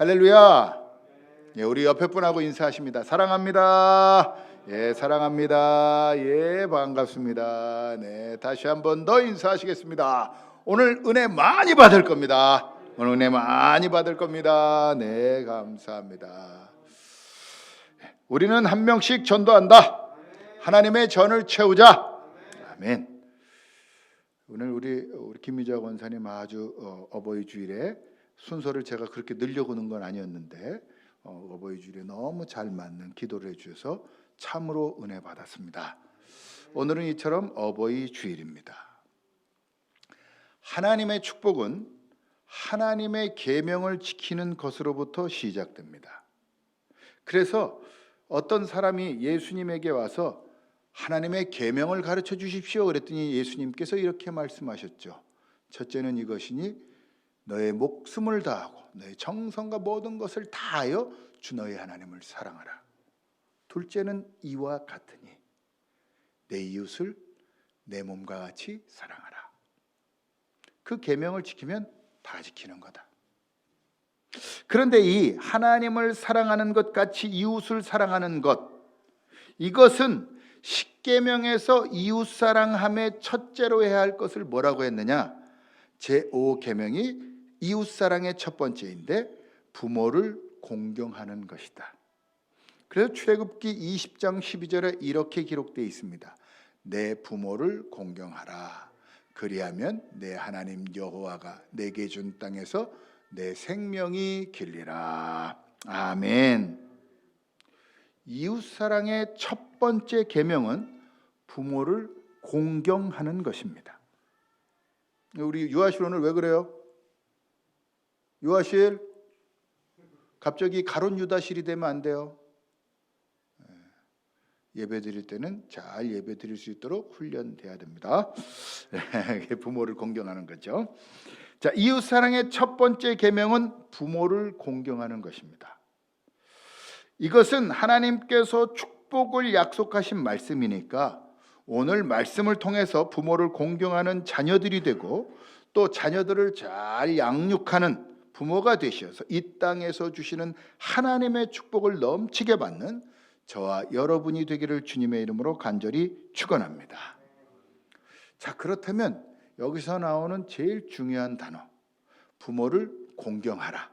할렐루야. 예, 우리 옆에 분하고 인사하십니다. 사랑합니다. 예, 사랑합니다. 예, 반갑습니다. 네, 다시 한 번 더 인사하시겠습니다. 오늘 은혜 많이 받을 겁니다. 오늘 은혜 많이 받을 겁니다. 네, 감사합니다. 우리는 한 명씩 전도한다. 하나님의 전을 채우자. 아멘. 오늘 우리 김미자 권사님 아주 어버이 주일에 순서를 제가 그렇게 늘려고 는 건 아니었는데 어버이 주일에 너무 잘 맞는 기도를 해주셔서 참으로 은혜 받았습니다. 오늘은 이처럼 어버이 주일입니다. 하나님의 축복은 하나님의 계명을 지키는 것으로부터 시작됩니다. 그래서 어떤 사람이 예수님에게 와서 하나님의 계명을 가르쳐 주십시오 그랬더니 예수님께서 이렇게 말씀하셨죠. 첫째는 이것이니 너의 목숨을 다하고 너의 정성과 모든 것을 다하여 주 너의 하나님을 사랑하라. 둘째는 이와 같으니 내 이웃을 내 몸과 같이 사랑하라. 그 계명을 지키면 다 지키는 거다. 그런데 이 하나님을 사랑하는 것 같이 이웃을 사랑하는 것, 이것은 십계명에서 이웃사랑함의 첫째로 해야 할 것을 뭐라고 했느냐? 제5계명이 이웃사랑의 첫 번째인데 부모를 공경하는 것이다. 그래서 출애굽기 20장 12절에 이렇게 기록되어 있습니다. 내 부모를 공경하라. 그리하면 내 하나님 여호와가 내게 준 땅에서 내 생명이 길리라. 아멘. 이웃사랑의 첫 번째 계명은 부모를 공경하는 것입니다. 우리 유아실 오늘 왜 그래요? 유아실 갑자기 가론 유다실이 되면 안 돼요. 예배 드릴 때는 잘 예배 드릴 수 있도록 훈련돼야 됩니다. 부모를 공경하는 거죠. 자, 이웃사랑의 첫 번째 계명은 부모를 공경하는 것입니다. 이것은 하나님께서 축복을 약속하신 말씀이니까 오늘 말씀을 통해서 부모를 공경하는 자녀들이 되고 또 자녀들을 잘 양육하는 부모가 되셔서 이 땅에서 주시는 하나님의 축복을 넘치게 받는 저와 여러분이 되기를 주님의 이름으로 간절히 축원합니다. 자, 그렇다면 여기서 나오는 제일 중요한 단어, 부모를 공경하라.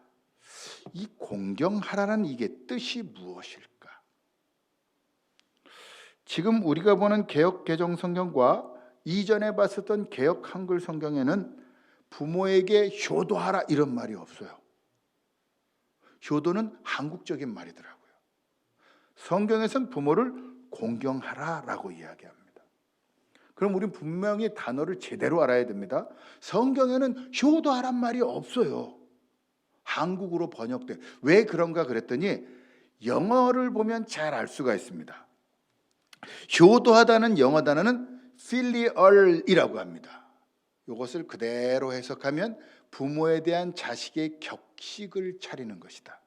이 공경하라는 이게 뜻이 무엇일까? 지금 우리가 보는 개역 개정 성경과 이전에 봤었던 개역 한글 성경에는 부모에게 효도하라 이런 말이 없어요. 효도는 한국적인 말이더라고요. 성경에서는 부모를 공경하라라고 이야기합니다. 그럼 우리는 분명히 단어를 제대로 알아야 됩니다. 성경에는 효도하란 말이 없어요. 한국어로 번역돼. 왜 그런가 그랬더니 영어를 보면 잘 알 수가 있습니다. 효도하다는 영어 단어는 filial이라고 합니다. 이것을 그대로 해석하면 부모에 대한 자식의 격식을 차리는 것이다.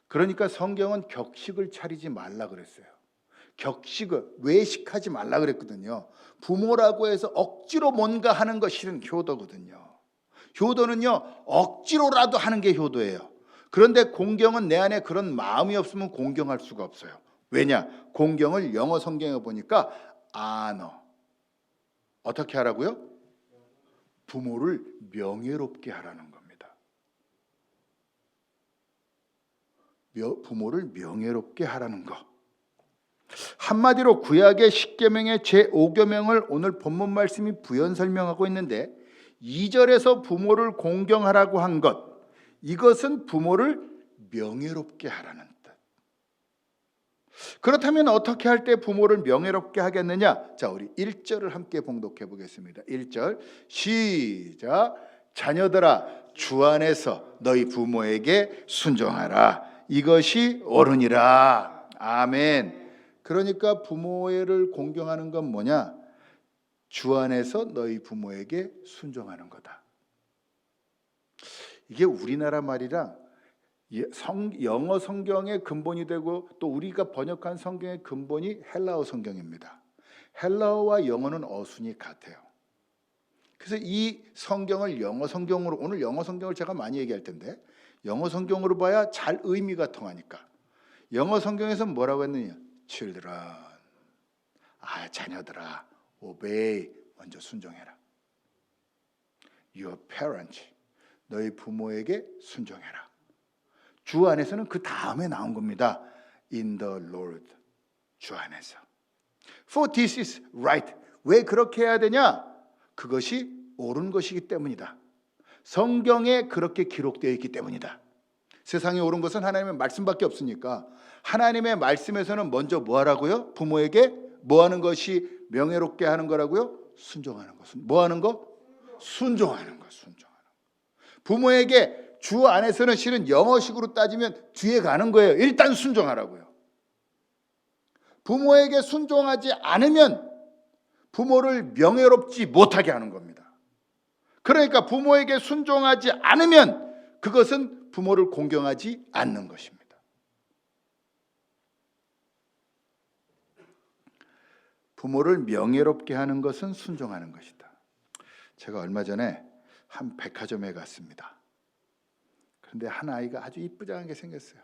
그러니까 성경은 격식을 차리지 말라 그랬어요. 격식을 외식하지 말라 그랬거든요. 부모라고 해서 억지로 뭔가 하는 것 실은 효도거든요. 효도는요, 억지로라도 하는 게 효도예요. 그런데 공경은 내 안에 그런 마음이 없으면 공경할 수가 없어요. 왜냐? 공경을 영어 성경에 보니까 honor. 어떻게 하라고요? 부모를 명예롭게 하라는 겁니다. 부모를 명예롭게 하라는 것. 한마디로 구약의 십계명의 제5계명을 오늘 본문 말씀이 부연 설명하고 있는데 2절에서 부모를 공경하라고 한 것, 이것은 부모를 명예롭게 하라는 뜻. 그렇다면 어떻게 할 때 부모를 명예롭게 하겠느냐? 자, 우리 1절을 함께 봉독해 보겠습니다. 1절 시작. 자녀들아 주 안에서 너희 부모에게 순종하라. 이것이 옳으니라. 아멘. 그러니까 부모를 공경하는 건 뭐냐? 주 안에서 너희 부모에게 순종하는 거다. 이게 우리나라 말이랑 영어 성경의 근본이 되고 또 우리가 번역한 성경의 근본이 헬라어 성경입니다. 헬라어와 영어는 어순이 같아요. 그래서 이 성경을 영어 성경으로, 오늘 영어 성경을 제가 많이 얘기할 텐데 영어 성경으로 봐야 잘 의미가 통하니까. 영어 성경에서 뭐라고 했느냐? children, 자녀들아, obey, 먼저 순종해라. Your parents, 너희 부모에게 순종해라. 주 안에서는 그 다음에 나온 겁니다. In the Lord, 주 안에서. For this is right. 왜 그렇게 해야 되냐? 그것이 옳은 것이기 때문이다. 성경에 그렇게 기록되어 있기 때문이다. 세상에 옳은 것은 하나님의 말씀밖에 없으니까 하나님의 말씀에서는 먼저 뭐 하라고요? 부모에게 뭐 하는 것이 명예롭게 하는 거라고요? 순종하는 것. 뭐 하는 거? 순종하는 것. 순종하는 것. 부모에게 주 안에서는 실은 영어식으로 따지면 뒤에 가는 거예요. 일단 순종하라고요. 부모에게 순종하지 않으면 부모를 명예롭지 못하게 하는 겁니다. 그러니까 부모에게 순종하지 않으면 그것은 부모를 공경하지 않는 것입니다. 부모를 명예롭게 하는 것은 순종하는 것이다. 제가 얼마 전에 한 백화점에 갔습니다. 그런데 한 아이가 아주 이쁘장하게 생겼어요.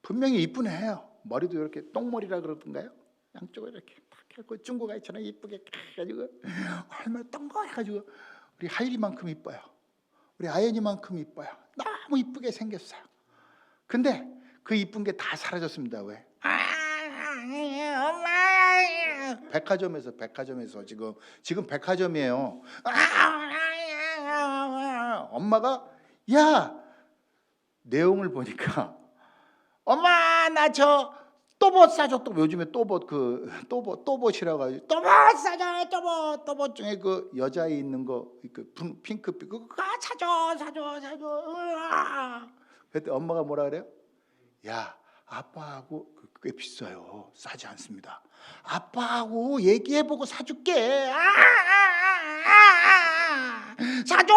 분명히 이쁜 애예요. 머리도 이렇게 똥머리라 그러던가요? 양쪽을 이렇게 탁 해고 중국 아이처럼 이쁘게 해가지고 얼마나 똥거해가지고 우리 하율이만큼 이뻐요. 우리 아연이만큼 이뻐요. 너무 이쁘게 생겼어요. 근데 그 이쁜 게 다 사라졌습니다. 왜? 엄마! 백화점에서 지금 백화점이에요. 엄마가 내용을 보니까 엄마 나 저 또봇 사줘. 또 요즘에 또봇이라고 하죠. 또봇 사줘. 또봇 중에 그 여자애 있는 거 그 핑크빛 그거 사줘. 그때 엄마가 뭐라 그래요? 아빠하고 꽤 비싸요. 싸지 않습니다. 아빠하고 얘기해보고 사줄게. 사줘.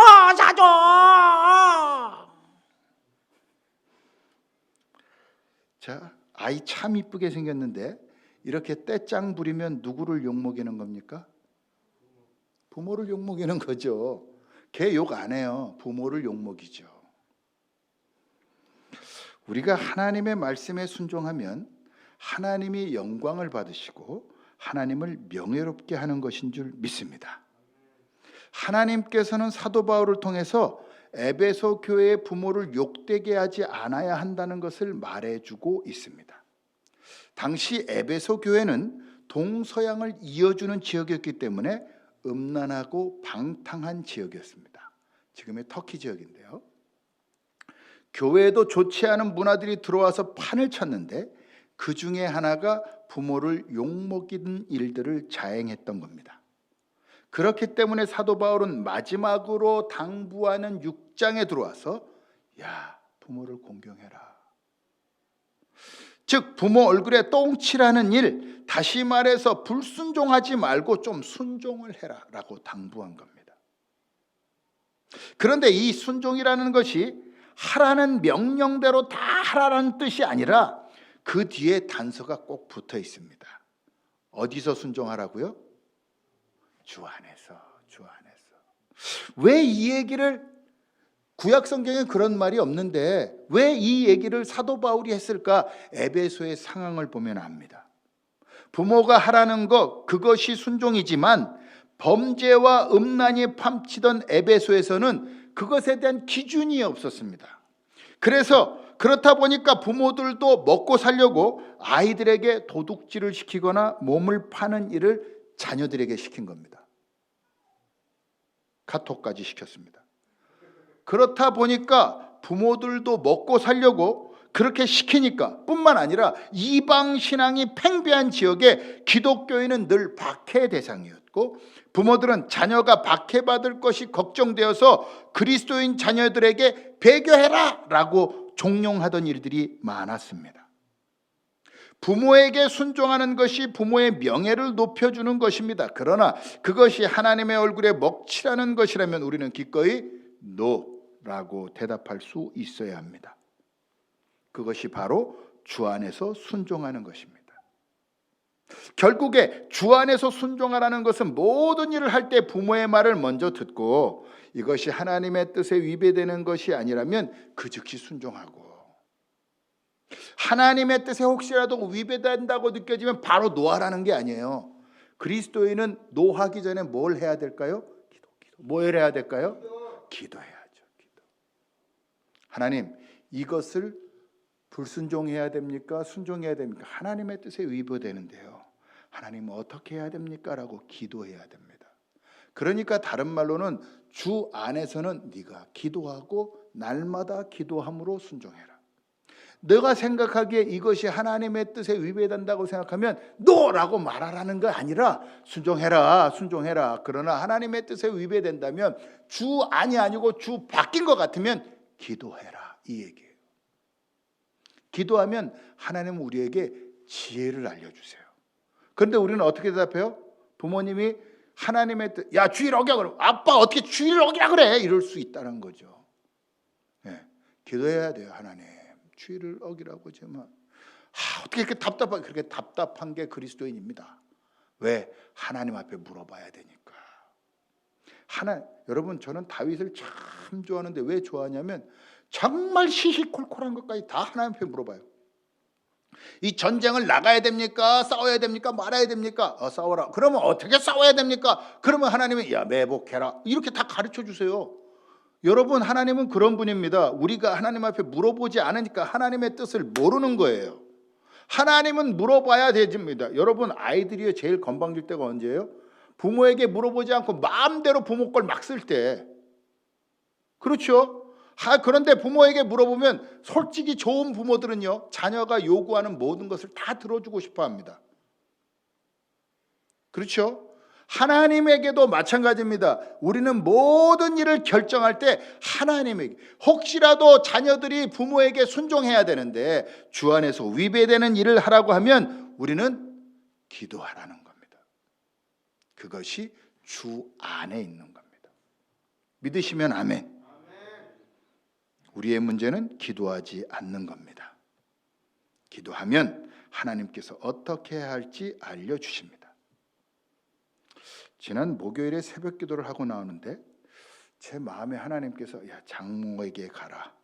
자, 아이 참 이쁘게 생겼는데 이렇게 떼짱 부리면 누구를 욕먹이는 겁니까? 부모를 욕먹이는 거죠. 걔 욕 안 해요. 부모를 욕먹이죠. 우리가 하나님의 말씀에 순종하면 하나님이 영광을 받으시고 하나님을 명예롭게 하는 것인 줄 믿습니다. 하나님께서는 사도 바울을 통해서 에베소 교회의 부모를 욕되게 하지 않아야 한다는 것을 말해주고 있습니다. 당시 에베소 교회는 동서양을 이어주는 지역이었기 때문에 음란하고 방탕한 지역이었습니다. 지금의 터키 지역인데요. 교회에도 좋지 않은 문화들이 들어와서 판을 쳤는데 그 중에 하나가 부모를 욕먹이는 일들을 자행했던 겁니다. 그렇기 때문에 사도 바울은 마지막으로 당부하는 6장에 들어와서 부모를 공경해라. 즉 부모 얼굴에 똥칠하는 일, 다시 말해서 불순종하지 말고 좀 순종을 해라 라고 당부한 겁니다. 그런데 이 순종이라는 것이 하라는 명령대로 다 하라는 뜻이 아니라 그 뒤에 단서가 꼭 붙어 있습니다. 어디서 순종하라고요? 주 안에서. 왜 이 얘기를 구약 성경에 그런 말이 없는데 왜 이 얘기를 사도 바울이 했을까? 에베소의 상황을 보면 압니다. 부모가 하라는 것 그것이 순종이지만 범죄와 음란이 판치던 에베소에서는 그것에 대한 기준이 없었습니다. 그렇다 보니까 부모들도 먹고 살려고 아이들에게 도둑질을 시키거나 몸을 파는 일을 자녀들에게 시킨 겁니다. 카톡까지 시켰습니다. 그렇다 보니까 부모들도 먹고 살려고 그렇게 시키니까 뿐만 아니라 이방 신앙이 팽배한 지역에 기독교인은 늘 박해 대상이었고 부모들은 자녀가 박해받을 것이 걱정되어서 그리스도인 자녀들에게 배교해라 라고 종용하던 일들이 많았습니다. 부모에게 순종하는 것이 부모의 명예를 높여주는 것입니다. 그러나 그것이 하나님의 얼굴에 먹칠하는 것이라면 우리는 기꺼이 노라고 대답할 수 있어야 합니다. 그것이 바로 주 안에서 순종하는 것입니다. 결국에 주 안에서 순종하라는 것은 모든 일을 할 때 부모의 말을 먼저 듣고 이것이 하나님의 뜻에 위배되는 것이 아니라면 그 즉시 순종하고, 하나님의 뜻에 혹시라도 위배된다고 느껴지면 바로 노하라는 게 아니에요. 그리스도인은 노하기 전에 뭘 해야 될까요? 기도. 뭘 해야 될까요? 기도해야죠. 기도. 하나님, 이것을 불순종해야 됩니까? 순종해야 됩니까? 하나님의 뜻에 위배되는데요. 하나님 어떻게 해야 됩니까? 라고 기도해야 됩니다. 그러니까 다른 말로는 주 안에서는 네가 기도하고 날마다 기도함으로 순종해라. 내가 생각하기에 이것이 하나님의 뜻에 위배된다고 생각하면 노라고 말하라는 거 아니라 순종해라. 그러나 하나님의 뜻에 위배된다면 주 안이 아니고 주 바뀐 것 같으면 기도해라, 이 얘기예요. 기도하면 하나님은 우리에게 지혜를 알려주세요. 그런데 우리는 어떻게 대답해요? 부모님이 하나님의 뜻, 야 주일 어기라 그래. 아빠 어떻게 주일 어기라 그래? 이럴 수 있다는 거죠. 네, 기도해야 돼요. 하나님 주일을 어기라고 하지만 어떻게 이렇게 답답하게, 그렇게 답답한 게 그리스도인입니다. 왜? 하나님 앞에 물어봐야 되니까. 여러분, 저는 다윗을 참 좋아하는데 왜 좋아하냐면 정말 시시콜콜한 것까지 다 하나님 앞에 물어봐요. 이 전쟁을 나가야 됩니까? 싸워야 됩니까? 말아야 됩니까? 싸워라. 그러면 어떻게 싸워야 됩니까? 그러면 하나님은 야 매복해라. 이렇게 다 가르쳐 주세요. 여러분, 하나님은 그런 분입니다. 우리가 하나님 앞에 물어보지 않으니까 하나님의 뜻을 모르는 거예요. 하나님은 물어봐야 됩니다. 여러분, 아이들이 제일 건방질 때가 언제예요? 부모에게 물어보지 않고 마음대로 부모 걸 막 쓸 때. 그렇죠? 그런데 부모에게 물어보면 솔직히 좋은 부모들은요, 자녀가 요구하는 모든 것을 다 들어주고 싶어 합니다. 그렇죠? 하나님에게도 마찬가지입니다. 우리는 모든 일을 결정할 때 하나님에게, 혹시라도 자녀들이 부모에게 순종해야 되는데 주 안에서 위배되는 일을 하라고 하면 우리는 기도하라는 겁니다. 그것이 주 안에 있는 겁니다. 믿으시면 아멘. 우리의 문제는 기도하지 않는 겁니다. 기도하면 하나님께서 어떻게 해야 할지 알려주십니다. 지난 목요일에 새벽 기도를 하고 나오는데 제 마음에 하나님께서 야 장모에게 가라.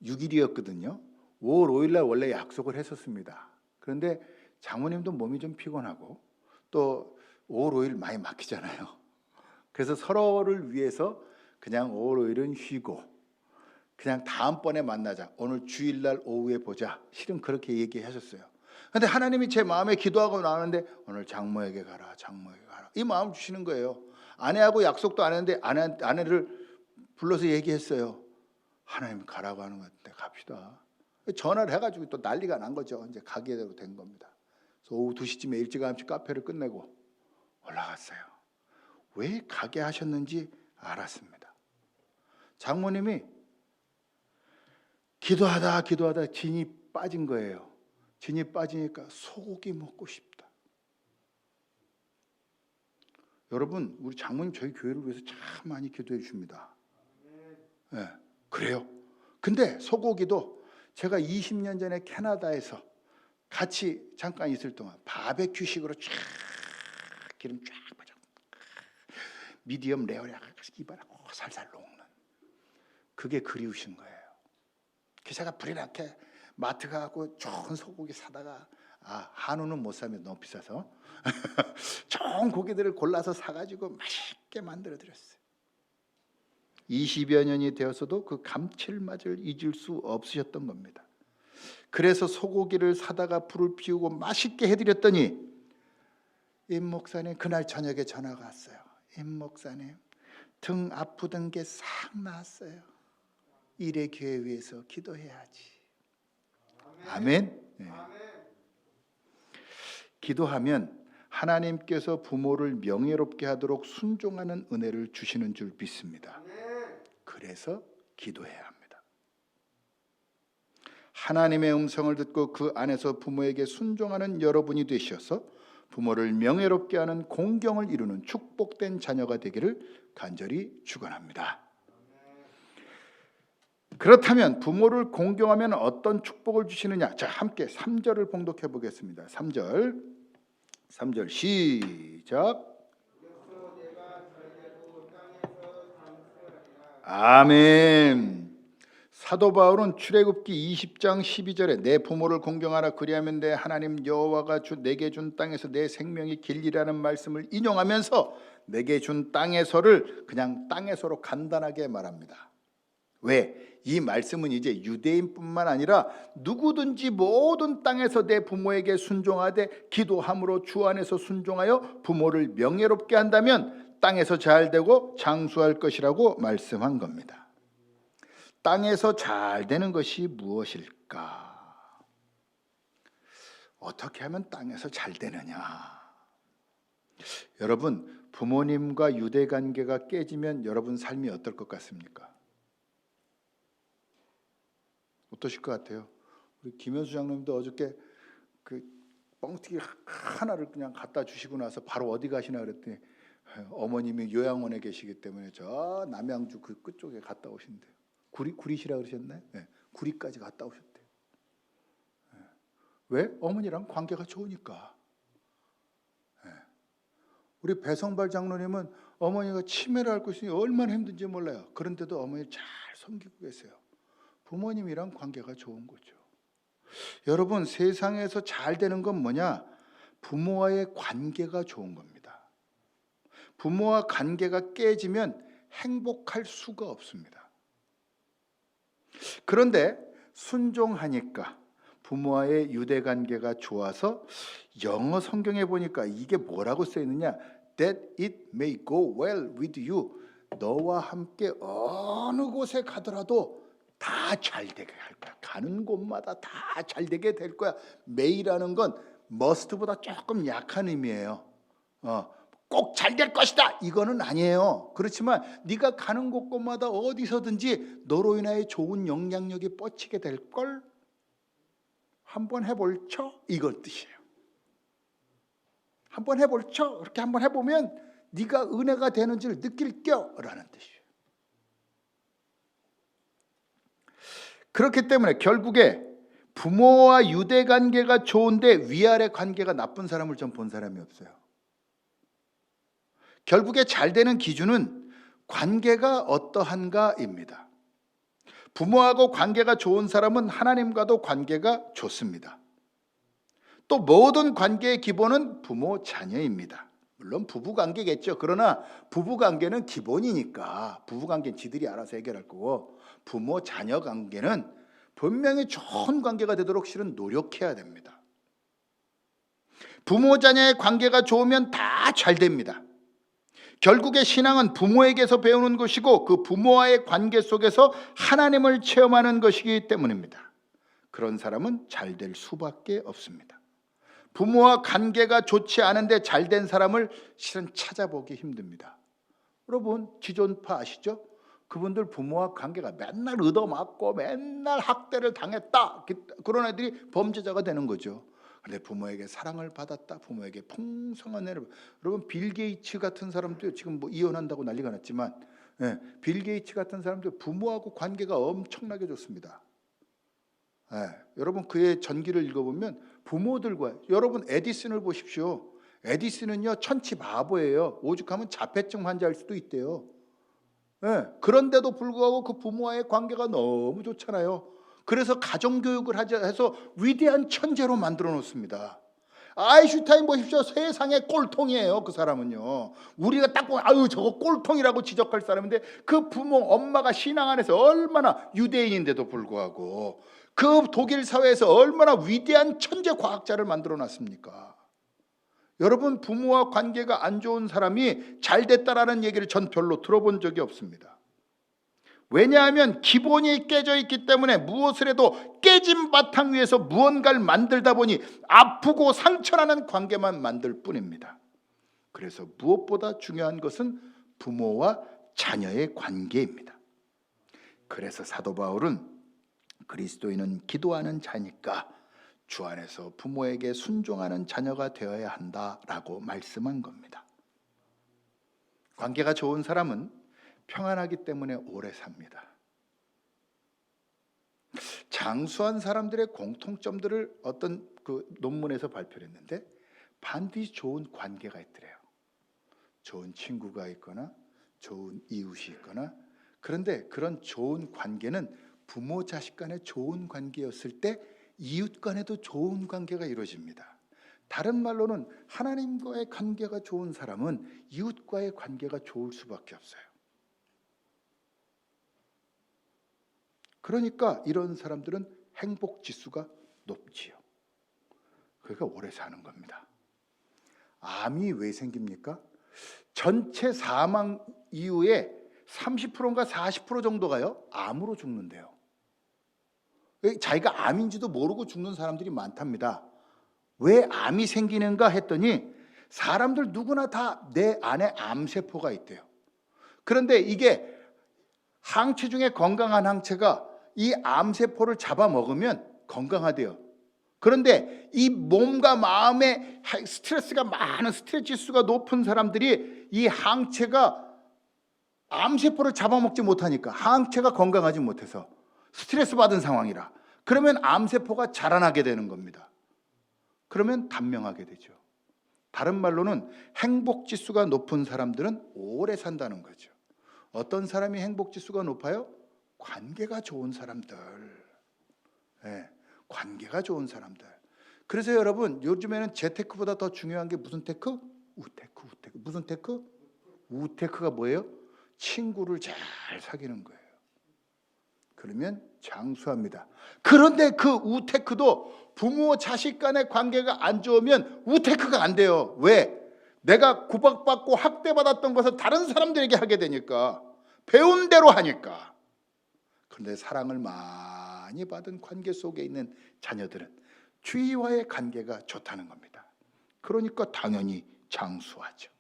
6일이었거든요. 5월 5일날 원래 약속을 했었습니다. 그런데 장모님도 몸이 좀 피곤하고 또 5월 5일 많이 막히잖아요. 그래서 서로를 위해서 그냥 5월 5일은 쉬고 그냥 다음번에 만나자. 오늘 주일날 오후에 보자. 실은 그렇게 얘기하셨어요. 그런데 하나님이 제 마음에 기도하고 나오는데 오늘 장모에게 가라. 장모에게 가라. 이 마음 주시는 거예요. 아내하고 약속도 안 했는데 아내를 불러서 얘기했어요. 하나님 가라고 하는 것 같은데 갑시다. 전화를 해가지고 또 난리가 난 거죠. 이제 가게 된 겁니다. 그래서 오후 2시쯤에 일찌감치 카페를 끝내고 올라갔어요. 왜 가게 하셨는지 알았습니다. 장모님이 기도하다 진이 빠진 거예요. 진이 빠지니까 소고기 먹고 싶다. 여러분, 우리 장모님 저희 교회를 위해서 참 많이 기도해 주십니다. 네, 그래요. 근데 소고기도 제가 20년 전에 캐나다에서 같이 잠깐 있을 동안 바베큐식으로 쫙 기름 쫙 빠져 미디엄 레어를 입안에 살살 녹는 그게 그리우신 거예요. 그래서 제가 불이 나게 마트 가고 좋은 소고기 사다가 한우는 못 사면 너무 비싸서 좋은 고기들을 골라서 사가지고 맛있게 만들어 드렸어요. 20여 년이 되었어도 그 감칠맛을 잊을 수 없으셨던 겁니다. 그래서 소고기를 사다가 불을 피우고 맛있게 해드렸더니 임 목사님 그날 저녁에 전화가 왔어요. 임 목사님 등 아프던 게 싹 나았어요. 일의 교회 위해서 기도해야지. 아멘. 네. 기도하면 하나님께서 부모를 명예롭게 하도록 순종하는 은혜를 주시는 줄 믿습니다. 그래서 기도해야 합니다. 하나님의 음성을 듣고 그 안에서 부모에게 순종하는 여러분이 되셔서 부모를 명예롭게 하는 공경을 이루는 축복된 자녀가 되기를 간절히 축원합니다. 그렇다면 부모를 공경하면 어떤 축복을 주시느냐? 자, 함께 3절을 봉독해 보겠습니다. 3절 시작. 아멘. 사도 바울은 출애굽기 20장 12절에 내 부모를 공경하라 그리하면 내 하나님 여호와가 내게 준 땅에서 내 생명이 길리라는 말씀을 인용하면서 내게 준 땅에서를 그냥 땅에서로 간단하게 말합니다. 왜? 이 말씀은 이제 유대인뿐만 아니라 누구든지 모든 땅에서 내 부모에게 순종하되 기도함으로 주 안에서 순종하여 부모를 명예롭게 한다면 땅에서 잘 되고 장수할 것이라고 말씀한 겁니다. 땅에서 잘 되는 것이 무엇일까? 어떻게 하면 땅에서 잘 되느냐? 여러분, 부모님과 유대 관계가 깨지면 여러분 삶이 어떨 것 같습니까? 어떠실 것 같아요? 우리 김현수 장로님도 어저께 그 뻥튀기 하나를 그냥 갖다 주시고 나서 바로 어디 가시나 그랬더니 어머님이 요양원에 계시기 때문에 저 남양주 그 끝쪽에 갔다 오신대요. 구리시라 그러셨나요? 네, 구리까지 갔다 오셨대요. 네. 왜? 어머니랑 관계가 좋으니까. 네. 우리 배성발 장로님은 어머니가 치매를 앓고 있으니 얼마나 힘든지 몰라요. 그런데도 어머니 잘 섬기고 계세요. 부모님이랑 관계가 좋은 거죠. 여러분, 세상에서 잘 되는 건 뭐냐? 부모와의 관계가 좋은 겁니다. 부모와 관계가 깨지면 행복할 수가 없습니다. 그런데 순종하니까 부모와의 유대 관계가 좋아서 영어 성경에 보니까 이게 뭐라고 써 있느냐? That it may go well with you. 너와 함께 어느 곳에 가더라도 다 잘 되게 할 거야. 가는 곳마다 다 잘 되게 될 거야. may라는 건 must보다 조금 약한 의미예요. 꼭 잘 될 것이다 이거는 아니에요. 그렇지만 네가 가는 곳곳마다 어디서든지 너로 인하여 좋은 영향력이 뻗치게 될 걸 한번 해볼 쳐 이걸 뜻이에요. 한번 해볼 쳐 이렇게 한번 해보면 네가 은혜가 되는지를 느낄 껴라는 뜻이에요. 그렇기 때문에 결국에 부모와 유대 관계가 좋은데 위아래 관계가 나쁜 사람을 전 본 사람이 없어요. 결국에 잘 되는 기준은 관계가 어떠한가입니다. 부모하고 관계가 좋은 사람은 하나님과도 관계가 좋습니다. 또 모든 관계의 기본은 부모 자녀입니다. 물론 부부관계겠죠. 그러나 부부관계는 기본이니까 부부관계는 지들이 알아서 해결할 거고 부모 자녀 관계는 분명히 좋은 관계가 되도록 실은 노력해야 됩니다. 부모 자녀의 관계가 좋으면 다 잘 됩니다. 결국에 신앙은 부모에게서 배우는 것이고 그 부모와의 관계 속에서 하나님을 체험하는 것이기 때문입니다. 그런 사람은 잘 될 수밖에 없습니다. 부모와 관계가 좋지 않은데 잘 된 사람을 실은 찾아보기 힘듭니다. 여러분 지존파 아시죠? 그분들 부모와 관계가 맨날 얻어맞고 맨날 학대를 당했다. 그런 애들이 범죄자가 되는 거죠. 그런데 부모에게 사랑을 받았다. 부모에게 풍성한 애를. 여러분 빌 게이츠 같은 사람도 지금 뭐 이혼한다고 난리가 났지만 빌 게이츠 같은 사람도 부모하고 관계가 엄청나게 좋습니다. 여러분 그의 전기를 읽어보면 부모들과 여러분 에디슨을 보십시오. 에디슨은요 천치 바보예요. 오죽하면 자폐증 환자일 수도 있대요. 그런데도 불구하고 그 부모와의 관계가 너무 좋잖아요. 그래서 가정교육을 해서 위대한 천재로 만들어 놓습니다. 아인슈타인 보십시오. 세상의 꼴통이에요. 그 사람은요. 우리가 딱 보면 아유 저거 꼴통이라고 지적할 사람인데 그 부모 엄마가 신앙 안에서 얼마나 유대인인데도 불구하고 그 독일 사회에서 얼마나 위대한 천재 과학자를 만들어 놨습니까? 여러분 부모와 관계가 안 좋은 사람이 잘 됐다라는 얘기를 전 별로 들어본 적이 없습니다. 왜냐하면 기본이 깨져 있기 때문에 무엇을 해도 깨진 바탕 위에서 무언가를 만들다 보니 아프고 상처나는 관계만 만들 뿐입니다. 그래서 무엇보다 중요한 것은 부모와 자녀의 관계입니다. 그래서 사도 바울은 그리스도인은 기도하는 자니까 주 안에서 부모에게 순종하는 자녀가 되어야 한다라고 말씀한 겁니다. 관계가 좋은 사람은 평안하기 때문에 오래 삽니다. 장수한 사람들의 공통점들을 어떤 그 논문에서 발표를 했는데 반드시 좋은 관계가 있더래요. 좋은 친구가 있거나 좋은 이웃이 있거나. 그런데 그런 좋은 관계는 부모 자식 간의 좋은 관계였을 때 이웃 간에도 좋은 관계가 이루어집니다. 다른 말로는 하나님과의 관계가 좋은 사람은 이웃과의 관계가 좋을 수밖에 없어요. 그러니까 이런 사람들은 행복 지수가 높지요. 그러니까 오래 사는 겁니다. 암이 왜 생깁니까? 전체 사망 이후에 30%인가 40% 정도가요 암으로 죽는데요. 자기가 암인지도 모르고 죽는 사람들이 많답니다. 왜 암이 생기는가 했더니 사람들 누구나 다 내 안에 암세포가 있대요. 그런데 이게 항체 중에 건강한 항체가 이 암세포를 잡아먹으면 건강하대요. 그런데 이 몸과 마음에 스트레스가 많은, 스트레스 지수가 높은 사람들이 이 항체가 암세포를 잡아먹지 못하니까, 항체가 건강하지 못해서 스트레스 받은 상황이라, 그러면 암세포가 자라나게 되는 겁니다. 그러면 단명하게 되죠. 다른 말로는 행복 지수가 높은 사람들은 오래 산다는 거죠. 어떤 사람이 행복 지수가 높아요? 관계가 좋은 사람들. 네, 관계가 좋은 사람들. 그래서 여러분, 요즘에는 재테크보다 더 중요한 게 무슨 테크? 우테크. 무슨 테크? 우테크가 뭐예요? 친구를 잘 사귀는 거예요. 그러면 장수합니다. 그런데 그 우테크도 부모 자식 간의 관계가 안 좋으면 우테크가 안 돼요. 왜? 내가 구박받고 학대받았던 것을 다른 사람들에게 하게 되니까, 배운 대로 하니까. 그런데 사랑을 많이 받은 관계 속에 있는 자녀들은 주위와의 관계가 좋다는 겁니다. 그러니까 당연히 장수하죠.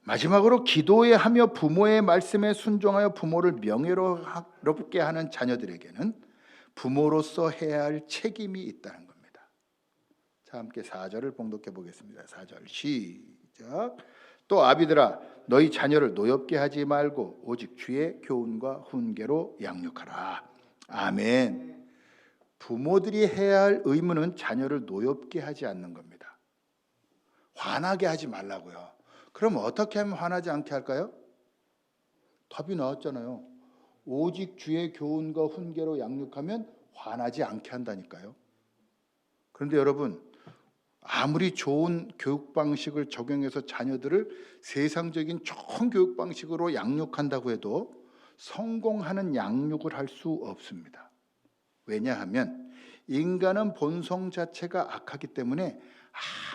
마지막으로 기도에 하며 부모의 말씀에 순종하여 부모를 명예롭게 하는 자녀들에게는 부모로서 해야 할 책임이 있다는 겁니다. 자, 함께 4절을 봉독해 보겠습니다. 4절 시작. 또 아비들아, 너희 자녀를 노엽게 하지 말고 오직 주의 교훈과 훈계로 양육하라. 아멘. 부모들이 해야 할 의무는 자녀를 노엽게 하지 않는 겁니다. 화나게 하지 말라고요. 그럼 어떻게 하면 화나지 않게 할까요? 답이 나왔잖아요. 오직 주의 교훈과 훈계로 양육하면 화나지 않게 한다니까요. 그런데 여러분, 아무리 좋은 교육 방식을 적용해서 자녀들을 세상적인 좋은 교육 방식으로 양육한다고 해도 성공하는 양육을 할 수 없습니다. 왜냐하면 인간은 본성 자체가 악하기 때문에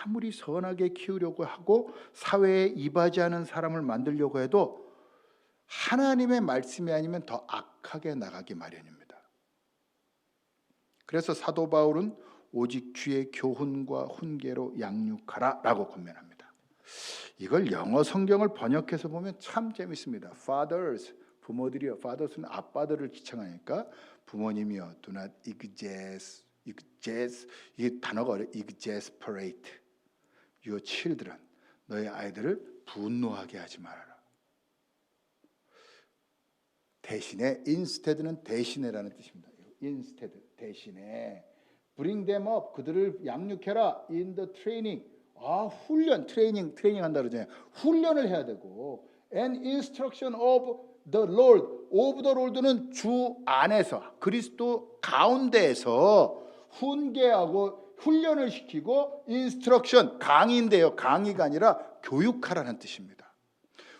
아무리 선하게 키우려고 하고 사회에 이바지하는 사람을 만들려고 해도 하나님의 말씀이 아니면 더 악하게 나가기 마련입니다. 그래서 사도 바울은 오직 주의 교훈과 훈계로 양육하라 라고 권면합니다. 이걸 영어 성경을 번역해서 보면 참 재밌습니다. Fathers, 부모들이요. Fathers는 아빠들을 지칭하니까 부모님이요. Do not 이 단어가 어려워. exasperate your children. 너의 아이들을 분노하게 하지 말아라. 대신에 instead는 대신에라는 뜻입니다. instead 대신에 bring them up 그들을 양육해라. in the training 훈련 트레이닝 한다 그러잖아요. 훈련을 해야 되고 and instruction of the Lord of the Lord는 주 안에서 그리스도 가운데에서 훈계하고 훈련을 시키고 인스트럭션 강의인데요. 강의가 아니라 교육하라는 뜻입니다.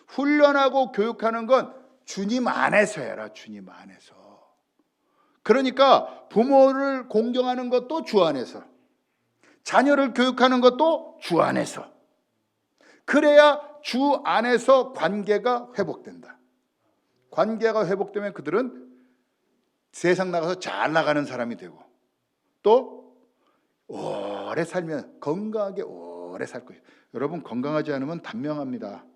훈련하고 교육하는 건 주님 안에서 해라. 주님 안에서. 그러니까 부모를 공경하는 것도 주 안에서, 자녀를 교육하는 것도 주 안에서. 그래야 주 안에서 관계가 회복된다. 관계가 회복되면 그들은 세상 나가서 잘 나가는 사람이 되고 또 오래 살면 건강하게 오래 살 거예요. 여러분 건강하지 않으면 단명합니다.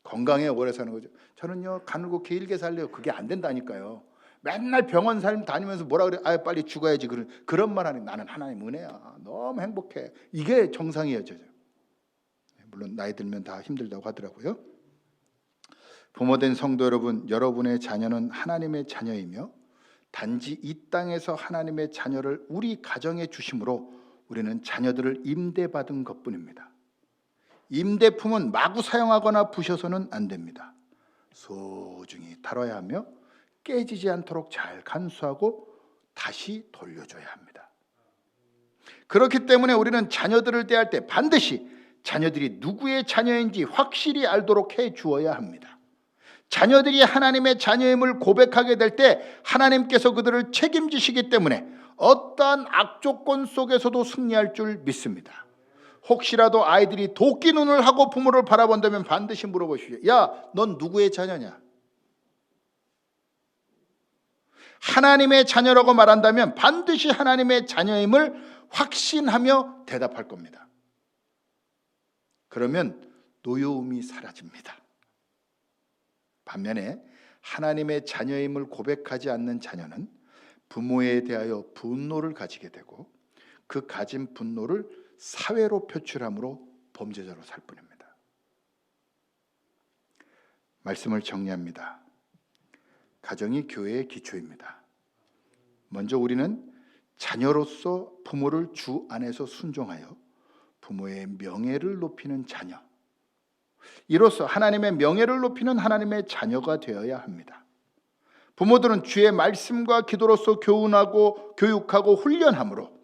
건강해 오래 사는 거죠. 저는요 가늘고 길게 살래요. 그게 안 된다니까요. 맨날 병원 다니면서 뭐라 그래? 아 빨리 죽어야지. 그런 말 하니 나는 하나님 은혜야. 너무 행복해. 이게 정상이에요. 물론 나이 들면 다 힘들다고 하더라고요. 부모된 성도 여러분, 여러분의 자녀는 하나님의 자녀이며 단지 이 땅에서 하나님의 자녀를 우리 가정에 주심으로 우리는 자녀들을 임대받은 것뿐입니다. 임대품은 마구 사용하거나 부셔서는 안 됩니다. 소중히 다뤄야 하며 깨지지 않도록 잘 간수하고 다시 돌려줘야 합니다. 그렇기 때문에 우리는 자녀들을 대할 때 반드시 자녀들이 누구의 자녀인지 확실히 알도록 해 주어야 합니다. 자녀들이 하나님의 자녀임을 고백하게 될 때 하나님께서 그들을 책임지시기 때문에 어떠한 악조건 속에서도 승리할 줄 믿습니다. 혹시라도 아이들이 도끼 눈을 하고 부모를 바라본다면 반드시 물어보십시오. 야, 넌 누구의 자녀냐? 하나님의 자녀라고 말한다면 반드시 하나님의 자녀임을 확신하며 대답할 겁니다. 그러면 노여움이 사라집니다. 반면에 하나님의 자녀임을 고백하지 않는 자녀는 부모에 대하여 분노를 가지게 되고 그 가진 분노를 사회로 표출함으로 범죄자로 살 뿐입니다. 말씀을 정리합니다. 가정이 교회의 기초입니다. 먼저 우리는 자녀로서 부모를 주 안에서 순종하여 부모의 명예를 높이는 자녀, 이로써 하나님의 명예를 높이는 하나님의 자녀가 되어야 합니다. 부모들은 주의 말씀과 기도로서 교훈하고 교육하고 훈련함으로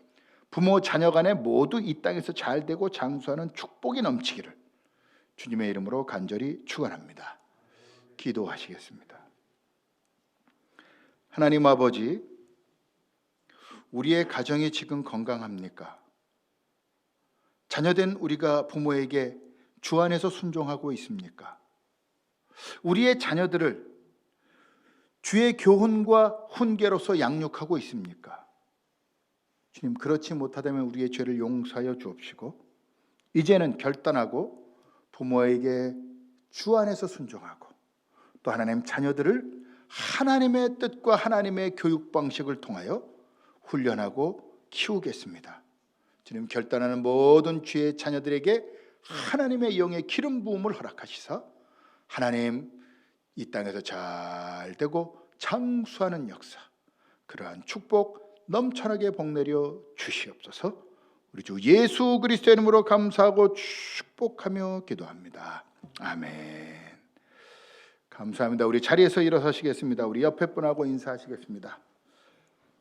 부모 자녀 간에 모두 이 땅에서 잘되고 장수하는 축복이 넘치기를 주님의 이름으로 간절히 축원합니다. 기도하시겠습니다. 하나님 아버지, 우리의 가정이 지금 건강합니까? 자녀된 우리가 부모에게 주 안에서 순종하고 있습니까? 우리의 자녀들을 주의 교훈과 훈계로서 양육하고 있습니까? 주님, 그렇지 못하다면 우리의 죄를 용서하여 주옵시고 이제는 결단하고 부모에게 주 안에서 순종하고 또 하나님 자녀들을 하나님의 뜻과 하나님의 교육 방식을 통하여 훈련하고 키우겠습니다. 주님, 결단하는 모든 주의 자녀들에게 하나님의 영의 기름 부음을 허락하시사 하나님 이 땅에서 잘되고 장수하는 역사, 그러한 축복 넘쳐나게 복내려 주시옵소서. 우리 주 예수 그리스도의 이름으로 감사하고 축복하며 기도합니다. 아멘. 감사합니다. 우리 자리에서 일어서시겠습니다. 우리 옆에 분하고 인사하시겠습니다.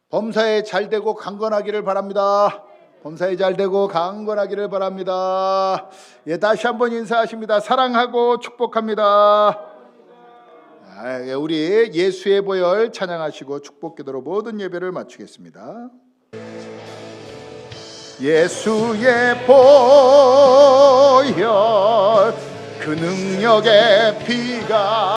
범사에 잘되고 강건하기를 바랍니다. 범사에 잘되고 강건하기를 바랍니다. 예, 다시 한번 인사하십니다. 사랑하고 축복합니다. 우리 예수의 보혈 찬양하시고 축복기도로 모든 예배를 마치겠습니다. 예수의 보혈 그 능력의 피가